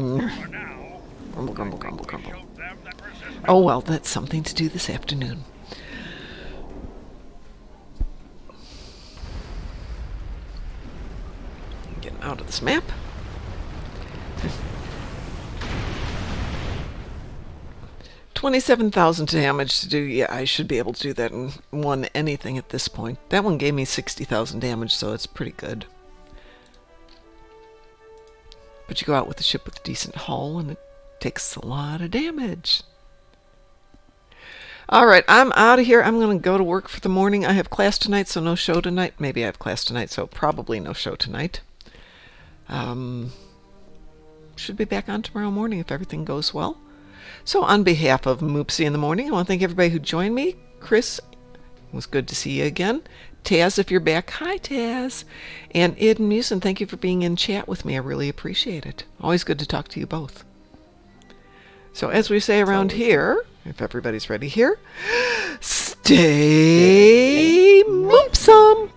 [SPEAKER 5] now,
[SPEAKER 1] Grumble, grumble, grumble, grumble.
[SPEAKER 5] showed them that resistance.
[SPEAKER 1] Oh well, that's something to do this afternoon. Getting out of this map. 27,000 damage to do. Yeah, I should be able to do that in one anything at this point. That one gave me 60,000 damage, so it's pretty good. But you go out with a ship with a decent hull, and it takes a lot of damage. All right, I'm out of here. I'm going to go to work for the morning. I have class tonight, so no show tonight. Maybe I have class tonight, so probably no show tonight. Should be back on tomorrow morning if everything goes well. So on behalf of Moopsy in the Morning, I want to thank everybody who joined me. Chris, it was good to see you again. Taz, if you're back, hi Taz. And Id and Musin, thank you for being in chat with me. I really appreciate it. Always good to talk to you both. So as we say around here, if everybody's ready here, stay Moopsome!